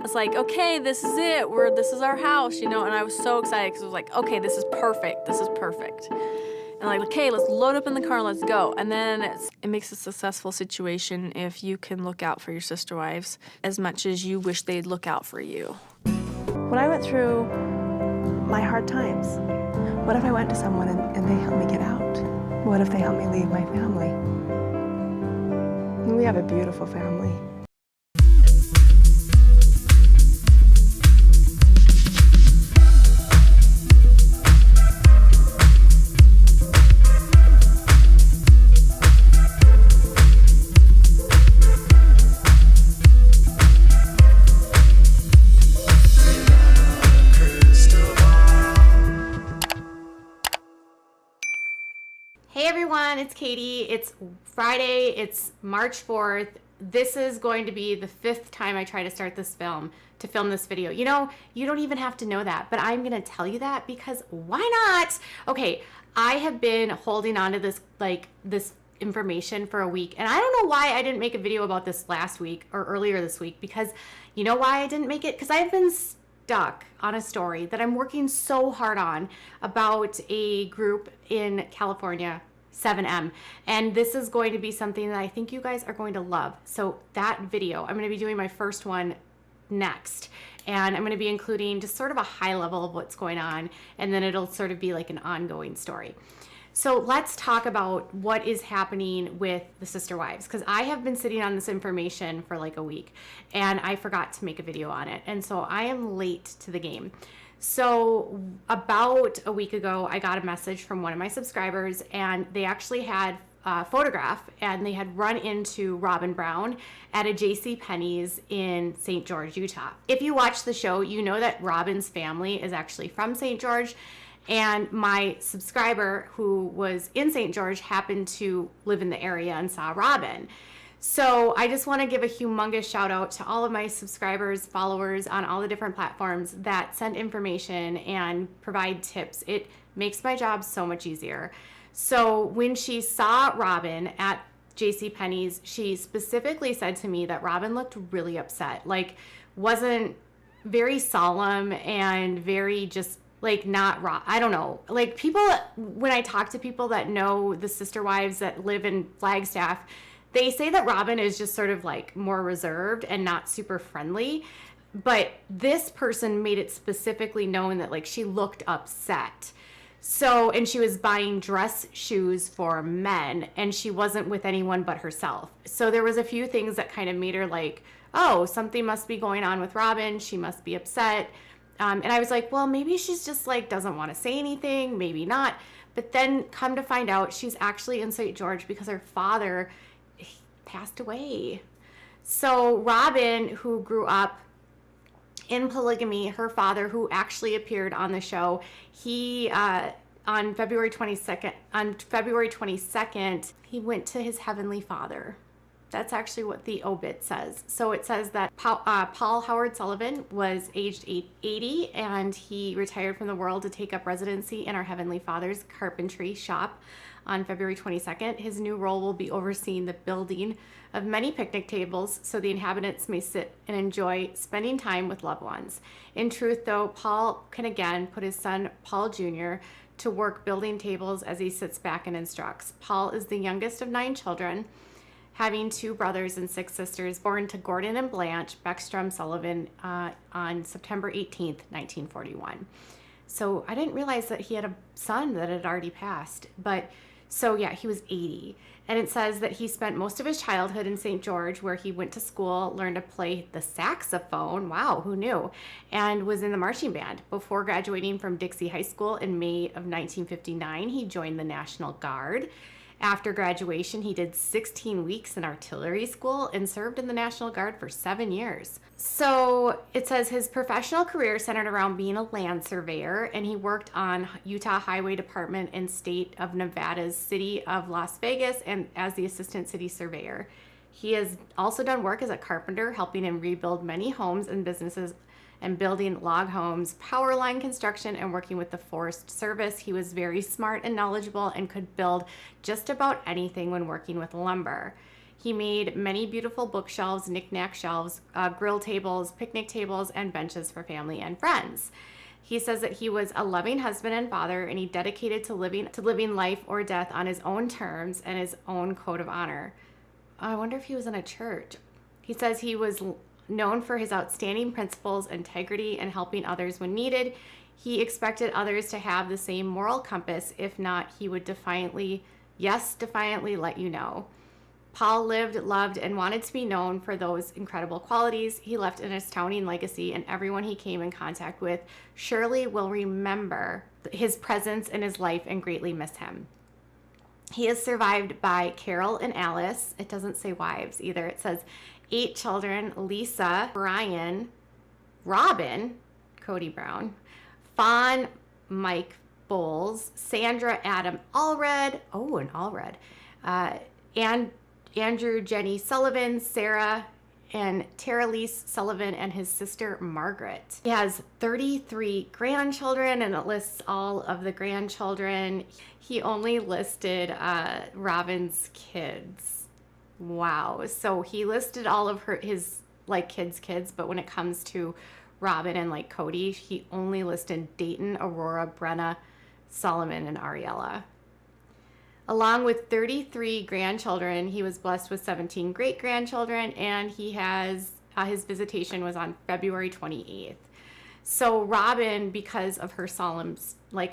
It's like, okay, this is it. This is our house, you know? And I was so excited because it was like, okay, this is perfect. This is perfect. And like, okay, let's load up in the car and let's go. And then it makes a successful situation if you can look out for your sister wives as much as you wish they'd look out for you. When I went through my hard times, what if I went to someone and they helped me get out? What if they helped me leave my family? We have a beautiful family. Hey everyone, it's Katie. It's Friday, it's March 4th. This is going to be the 5th time I try to start this film, to film this video. You know, you don't even have to know that, but I'm gonna tell you that because why not? Okay, I have been holding on to this information for a week, and I don't know why I didn't make a video about this last week or earlier this week, because you know why I didn't make it? Because I've been stuck on a story that I'm working so hard on about a group in California, 7M. And this is going to be something that I think you guys are going to love. So that video, I'm going to be doing my first one next. And I'm going to be including just sort of a high level of what's going on. And then it'll sort of be like an ongoing story. So let's talk about what is happening with the sister wives, because I have been sitting on this information for like a week and I forgot to make a video on it. And so I am late to the game. So about a week ago, I got a message from one of my subscribers, and they actually had a photograph, and they had run into Robyn Brown at a JCPenney's in St. George, Utah. If you watch the show, you know that Robyn's family is actually from St. George. And my subscriber who was in St. George happened to live in the area and saw Robyn. So I just want to give a humongous shout out to all of my subscribers, followers on all the different platforms that send information and provide tips. It makes my job so much easier. So when she saw Robyn at JCPenney's, she specifically said to me that Robyn looked really upset, like wasn't very solemn and very just like not raw. I don't know. Like people, when I talk to people that know the sister wives that live in Flagstaff, they say that Robyn is just sort of like more reserved and not super friendly. But this person made it specifically known that like she looked upset. So, and she was buying dress shoes for men and she wasn't with anyone but herself. So there was a few things that kind of made her like, oh, something must be going on with Robyn. She must be upset. And I was like, well, maybe she's just like doesn't want to say anything, maybe not. But then come to find out she's actually in St. George because her father passed away. So Robyn, who grew up in polygamy, her father, who actually appeared on the show, he on February 22nd, he went to his heavenly father. That's actually what the obit says. So it says that Paul Howard Sullivan was aged 80 and he retired from the world to take up residency in our Heavenly Father's carpentry shop on February 22nd. His new role will be overseeing the building of many picnic tables so the inhabitants may sit and enjoy spending time with loved ones. In truth, though, Paul can again put his son, Paul Jr., to work building tables as he sits back and instructs. Paul is the youngest of 9 children, having 2 brothers and 6 sisters, born to Gordon and Blanche Beckstrom Sullivan on September 18th, 1941. So I didn't realize that he had a son that had already passed. But so yeah, he was 80. And it says that he spent most of his childhood in St. George, where he went to school, learned to play the saxophone. Wow, who knew? And was in the marching band. Before graduating from Dixie High School in May of 1959, he joined the National Guard. After graduation, he did 16 weeks in artillery school and served in the National Guard for 7 years. So it says his professional career centered around being a land surveyor, and he worked on Utah Highway Department and State of Nevada's City of Las Vegas and as the assistant city surveyor. He has also done work as a carpenter, helping him rebuild many homes and businesses and building log homes, power line construction, and working with the Forest Service. He was very smart and knowledgeable and could build just about anything when working with lumber. He made many beautiful bookshelves, knick-knack shelves, grill tables, picnic tables, and benches for family and friends. He says that he was a loving husband and father, and he dedicated to living life or death on his own terms and his own code of honor. I wonder if he was in a church. He says he was known for his outstanding principles, integrity, and helping others when needed. He expected others to have the same moral compass. If not, he would defiantly let you know. Paul lived, loved, and wanted to be known for those incredible qualities. He left an astounding legacy, and everyone he came in contact with surely will remember his presence in his life and greatly miss him. He is survived by Carol and Alice. It doesn't say wives either. It says 8 children: Lisa, Brian, Robyn, Cody Brown, Fawn, Mike Bowles, Sandra, Adam, Allred, and Andrew, Jenny Sullivan, Sarah, and Tara-Lise Sullivan, and his sister Margaret. He has 33 grandchildren, and it lists all of the grandchildren. He only listed Robyn's kids. Wow. So he listed all of his kids, but when it comes to Robyn and Cody, he only listed Dayton, Aurora, Brenna, Solomon, and Ariella. Along with 33 grandchildren, he was blessed with 17 great-grandchildren, and he has his visitation was on February 28th. So Robyn, because of her solemn,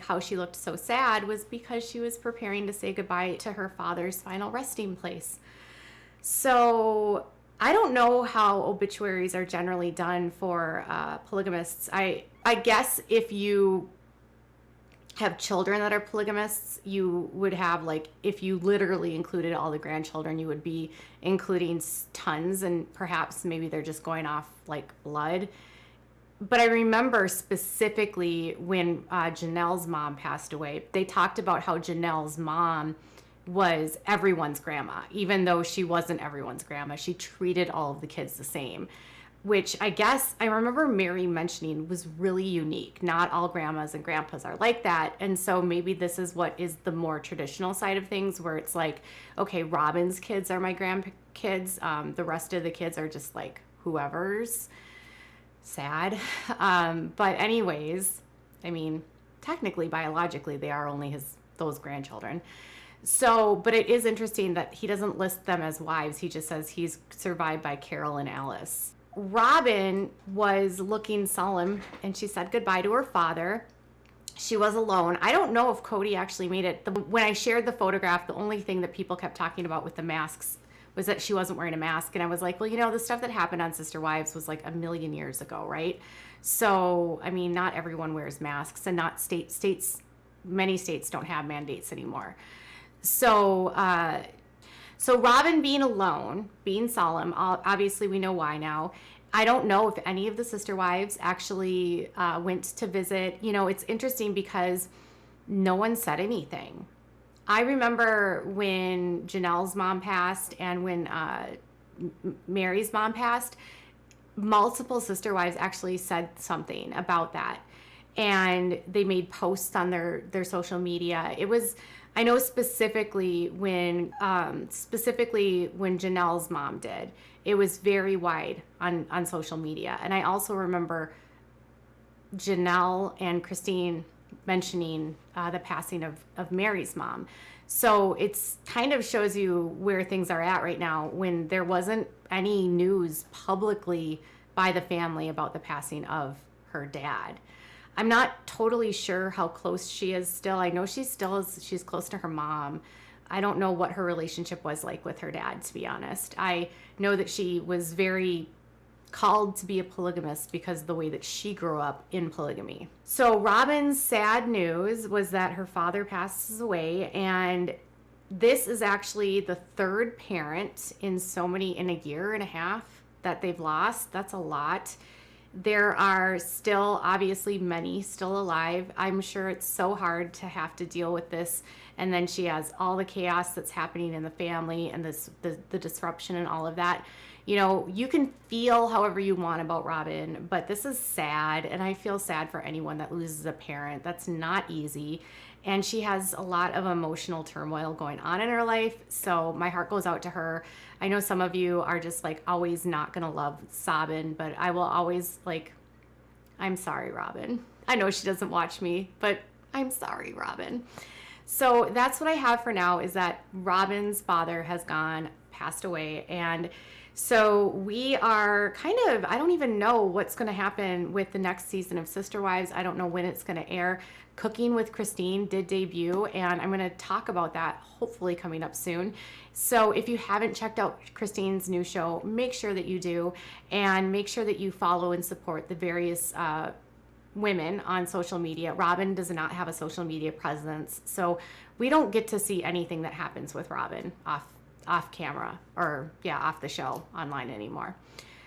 how she looked so sad, was because she was preparing to say goodbye to her father's final resting place. So I don't know how obituaries are generally done for polygamists. I guess if you have children that are polygamists, you would have if you literally included all the grandchildren, you would be including tons, and perhaps maybe they're just going off blood. But I remember specifically when Janelle's mom passed away, they talked about how Janelle's mom was everyone's grandma. Even though she wasn't everyone's grandma, she treated all of the kids the same, which I guess I remember Mary mentioning was really unique. Not all grandmas and grandpas are like that. And so maybe this is what is the more traditional side of things, where it's okay, Robyn's kids are my grandkids. The rest of the kids are just whoever's. Sad. But anyways, I mean, technically, biologically, they are only those grandchildren. So, but it is interesting that he doesn't list them as wives. He just says he's survived by Carol and Alice. Robyn was looking solemn, and she said goodbye to her father. She was alone. I don't know if Cody actually made it. When I shared the photograph, the only thing that people kept talking about with the masks was that she wasn't wearing a mask. And I was like, well, the stuff that happened on Sister Wives was a million years ago, right? So, I mean, not everyone wears masks, and not many states don't have mandates anymore. So Robyn being alone, being solemn, obviously we know why now. I don't know if any of the Sister Wives actually went to visit. It's interesting because no one said anything. I remember when Janelle's mom passed and when Mary's mom passed, multiple Sister Wives actually said something about that. And they made posts on their social media. I know specifically when Janelle's mom did, it was very wide on social media. And I also remember Janelle and Christine mentioning the passing of Mary's mom. So it's kind of shows you where things are at right now, when there wasn't any news publicly by the family about the passing of her dad. I'm not totally sure how close she is still. I know she's close to her mom. I don't know what her relationship was like with her dad, to be honest. I know that she was very called to be a polygamist because of the way that she grew up in polygamy. So Robyn's sad news was that her father passes away, and this is actually the third parent in a year and a half that they've lost. That's a lot. There are still, obviously, many still alive. I'm sure it's so hard to have to deal with this. And then she has all the chaos that's happening in the family and the disruption and all of that. You know, you can feel however you want about Robyn, but this is sad, and I feel sad for anyone that loses a parent. That's not easy, and she has a lot of emotional turmoil going on in her life, so my heart goes out to her. I know some of you are just like always not gonna love Robyn, but I will always like, I'm sorry, Robyn. I know she doesn't watch me, but I'm sorry, Robyn. So that's what I have for now, is that Robyn's father has passed away, and so we are kind of, I don't even know what's going to happen with the next season of Sister Wives. I don't know when it's going to air. Cooking with Christine did debut, and I'm going to talk about that hopefully coming up soon. So if you haven't checked out Christine's new show, make sure that you do, and make sure that you follow and support the various women on social media. Robyn does not have a social media presence, so we don't get to see anything that happens with Robyn off camera, or off the show online anymore.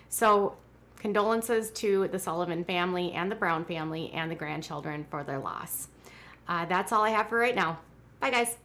So condolences to the Sullivan family and the Brown family and the grandchildren for their loss. That's all I have for right now. Bye, guys.